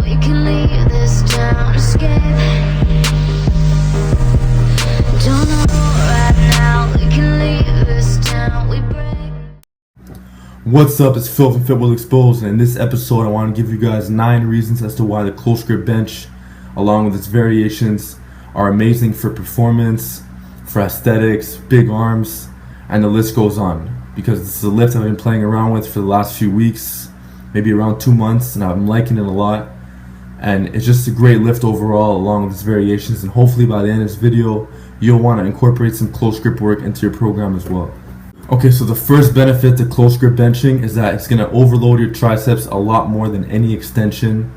we can leave this town scared. Don't know right now, we can leave this town, we break. What's up, it's Phil from Fit Will Exposed, and in this episode I want to give you guys 9 reasons as to why the Closegrip bench, along with its variations, are amazing for performance, for aesthetics, big arms, and the list goes on. Because this is a lift I've been playing around with for the last few weeks, maybe around 2 months, and I'm liking it a lot. And it's just a great lift overall, along with its variations, and hopefully by the end of this video you'll want to incorporate some close grip work into your program as well. Okay, so the first benefit to close grip benching is that it's going to overload your triceps a lot more than any extension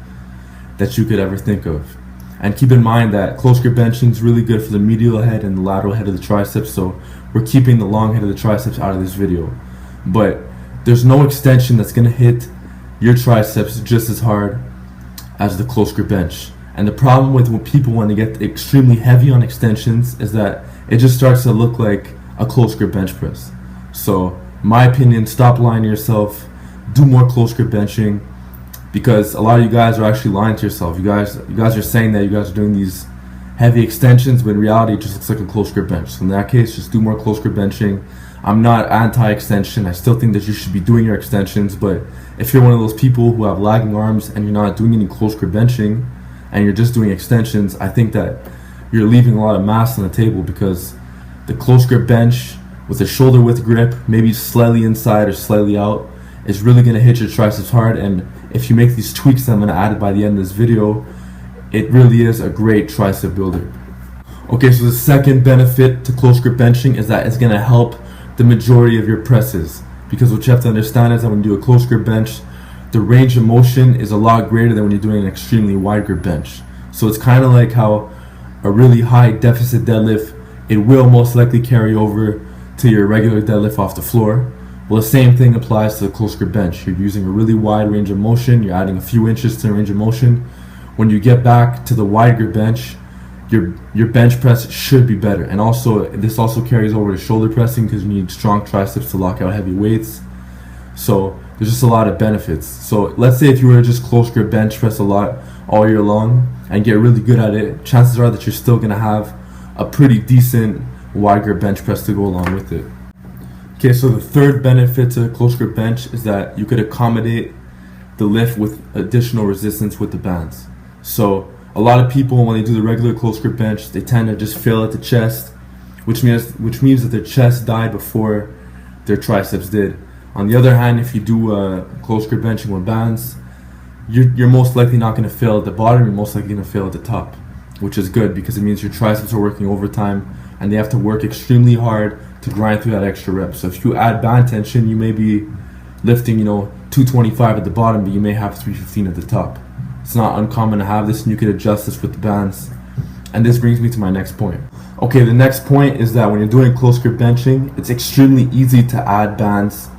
that you could ever think of. And keep in mind that close grip benching is really good for the medial head and the lateral head of the triceps, so we're keeping the long head of the triceps out of this video. But there's no extension that's going to hit your triceps just as hard as the close grip bench. And the problem with people when they get extremely heavy on extensions is that it just starts to look like a close grip bench press. So, my opinion, stop lying to yourself, do more close grip benching, because a lot of you guys are actually lying to yourself. You guys are saying that you guys are doing these heavy extensions, but in reality it just looks like a close grip bench. So in that case, just do more close grip benching. I'm not anti-extension. I still think that you should be doing your extensions, but if you're one of those people who have lagging arms and you're not doing any close grip benching and you're just doing extensions, I think that you're leaving a lot of mass on the table, because the close grip bench with a shoulder width grip, maybe slightly inside or slightly out, is really going to hit your triceps hard. And if you make these tweaks that I'm going to add by the end of this video, it really is a great tricep builder. Okay, so the second benefit to close grip benching is that it's going to help the majority of your presses, because what you have to understand is that when you do a close grip bench, the range of motion is a lot greater than when you're doing an extremely wide grip bench. So it's kind of like how a really high deficit deadlift, it will most likely carry over to your regular deadlift off the floor. Well, the same thing applies to the close grip bench. You're using a really wide range of motion, you're adding a few inches to the range of motion. When you get back to the wide grip bench, your bench press should be better. And also, this also carries over to shoulder pressing, because you need strong triceps to lock out heavy weights. So there's just a lot of benefits. So let's say if you were to just close grip bench press a lot all year long and get really good at it, chances are that you're still going to have a pretty decent wide grip bench press to go along with it. Okay, so the third benefit to close grip bench is that you could accommodate the lift with additional resistance with the bands. So a lot of people, when they do the regular close grip bench, they tend to just fail at the chest, which means that their chest died before their triceps did. On the other hand, if you do close grip benching with bands, you're most likely not going to fail at the bottom, you're most likely going to fail at the top, which is good, because it means your triceps are working overtime and they have to work extremely hard to grind through that extra rep. So if you add band tension, you may be lifting 225 at the bottom, but you may have 315 at the top. It's not uncommon to have this, and you can adjust this with the bands. And this brings me to my next point. Okay, the next point is that when you're doing close grip benching, it's extremely easy to add bands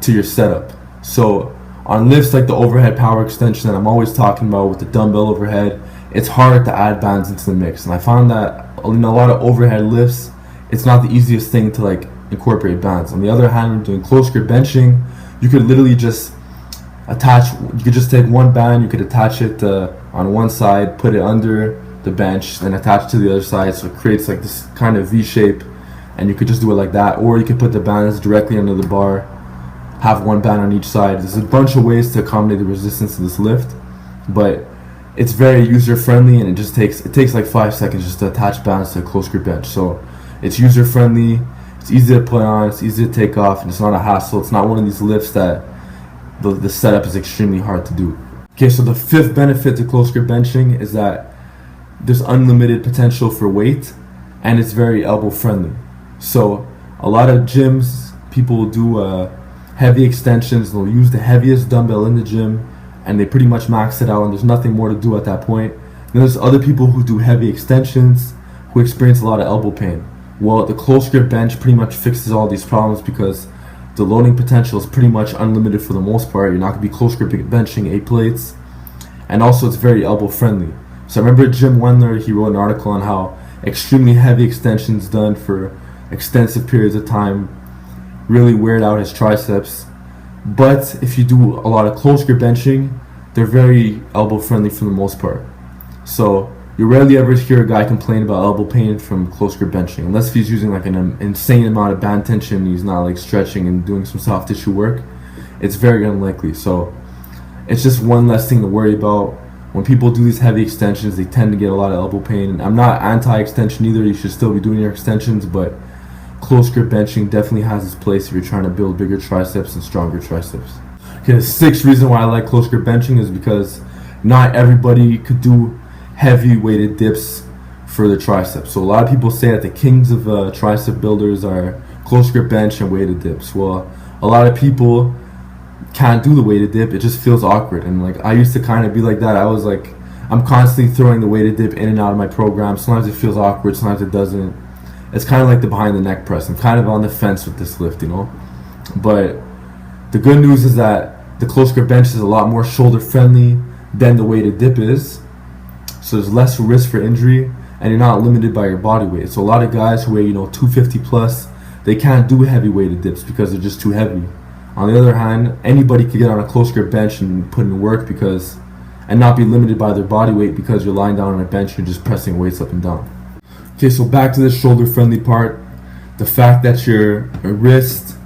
to your setup. So on lifts like the overhead power extension that I'm always talking about with the dumbbell overhead, it's hard to add bands into the mix. And I found that in a lot of overhead lifts, it's not the easiest thing to incorporate bands. On the other hand, when you're doing close grip benching, you could literally just you could just take one band, you could attach it on one side, put it under the bench, then attach it to the other side, so it creates like this kind of V shape, and you could just do it like that. Or you could put the bands directly under the bar, have one band on each side. There's a bunch of ways to accommodate the resistance of this lift, but it's very user friendly, and it takes like 5 seconds just to attach bands to a close grip bench. So it's user friendly, it's easy to put on, it's easy to take off, and it's not a hassle. It's not one of these lifts that the setup is extremely hard to do. Okay, so the fifth benefit to close grip benching is that there's unlimited potential for weight, and it's very elbow friendly. So a lot of gyms, people will do heavy extensions, they'll use the heaviest dumbbell in the gym, and they pretty much max it out, and there's nothing more to do at that point. Then there's other people who do heavy extensions who experience a lot of elbow pain. Well, the close grip bench pretty much fixes all these problems, because the loading potential is pretty much unlimited for the most part. You're not going to be close grip benching 8 plates, and also it's very elbow friendly. So I remember Jim Wendler, he wrote an article on how extremely heavy extensions done for extensive periods of time really weared out his triceps. But if you do a lot of close grip benching, they're very elbow friendly for the most part. So you rarely ever hear a guy complain about elbow pain from close grip benching, unless if he's using like an insane amount of band tension, he's not like stretching and doing some soft tissue work. It's very unlikely. So it's just one less thing to worry about. When people do these heavy extensions, they tend to get a lot of elbow pain. And I'm not anti-extension either. You should still be doing your extensions, but close grip benching definitely has its place if you're trying to build bigger triceps and stronger triceps. Okay, the sixth reason why I like close grip benching is because not everybody could do heavy weighted dips for the triceps. So a lot of people say that the kings of tricep builders are close grip bench and weighted dips. Well, a lot of people can't do the weighted dip. It just feels awkward, and like I used to kind of be like that. I was like, I'm constantly throwing the weighted dip in and out of my program. Sometimes it feels awkward, sometimes it doesn't. It's kind of like the behind the neck press. I'm kind of on the fence with this lift, you know. But the good news is that the close grip bench is a lot more shoulder friendly than the weighted dip is. So there's less risk for injury, and you're not limited by your body weight. So a lot of guys who weigh 250 plus, they can't do heavy weighted dips because they're just too heavy. On the other hand, anybody could get on a close grip bench and put in work and not be limited by their body weight because you're lying down on a bench and you're just pressing weights up and down. Okay, so back to the shoulder friendly part. The fact that your wrist,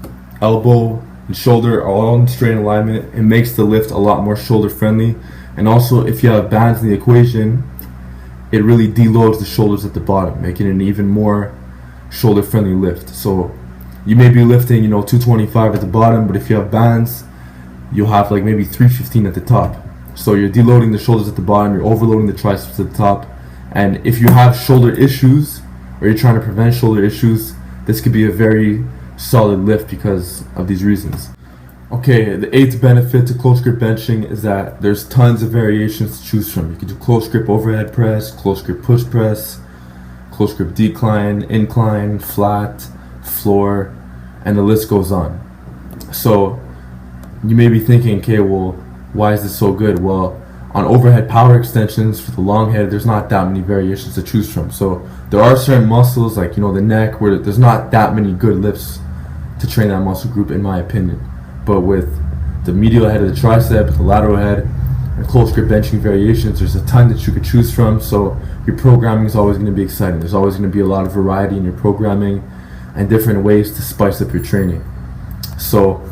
elbow, and shoulder are all in straight alignment, it makes the lift a lot more shoulder friendly. And also, if you have bands in the equation, it really deloads the shoulders at the bottom, making it an even more shoulder friendly lift. So you may be lifting 225 at the bottom, but if you have bands, you'll have like maybe 315 at the top. So you're deloading the shoulders at the bottom, you're overloading the triceps at the top. And if you have shoulder issues, or you're trying to prevent shoulder issues, this could be a very solid lift because of these reasons. Okay, the eighth benefit to close grip benching is that there's tons of variations to choose from. You can do close grip overhead press, close grip push press, close grip decline, incline, flat, floor, and the list goes on. So you may be thinking, okay, well, why is this so good? Well, on overhead power extensions for the long head, there's not that many variations to choose from. So there are certain muscles like the neck where there's not that many good lifts to train that muscle group, in my opinion. But with the medial head of the tricep, the lateral head, and close grip benching variations, there's a ton that you could choose from. So your programming is always going to be exciting. There's always going to be a lot of variety in your programming and different ways to spice up your training. So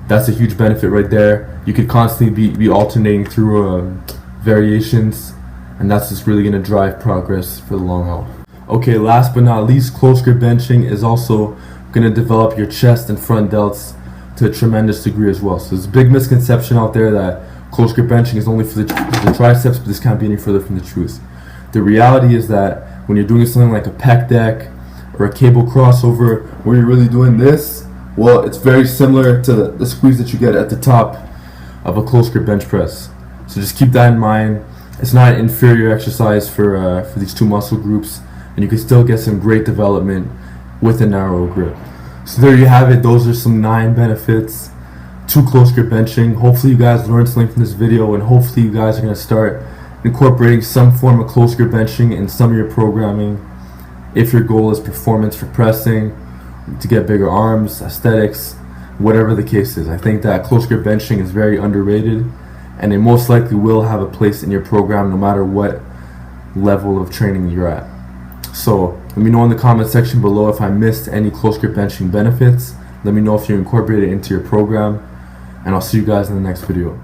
that's a huge benefit right there. You could constantly be alternating through variations, and that's just really going to drive progress for the long haul. Okay, last but not least, close grip benching is also going to develop your chest and front delts to a tremendous degree as well. So there's a big misconception out there that close grip benching is only for the triceps, but this can't be any further from the truth. The reality is that when you're doing something like a pec deck or a cable crossover where you're really doing this, well, it's very similar to the squeeze that you get at the top of a close grip bench press. So just keep that in mind. It's not an inferior exercise for these two muscle groups, and you can still get some great development with a narrow grip. So there you have it. Those are some 9 benefits to close grip benching. Hopefully you guys learned something from this video, and hopefully you guys are going to start incorporating some form of close grip benching in some of your programming if your goal is performance for pressing, to get bigger arms, aesthetics, whatever the case is. I think that close grip benching is very underrated, and it most likely will have a place in your program no matter what level of training you're at. So let me know in the comment section below if I missed any close grip benching benefits. Let me know if you incorporate it into your program, and I'll see you guys in the next video.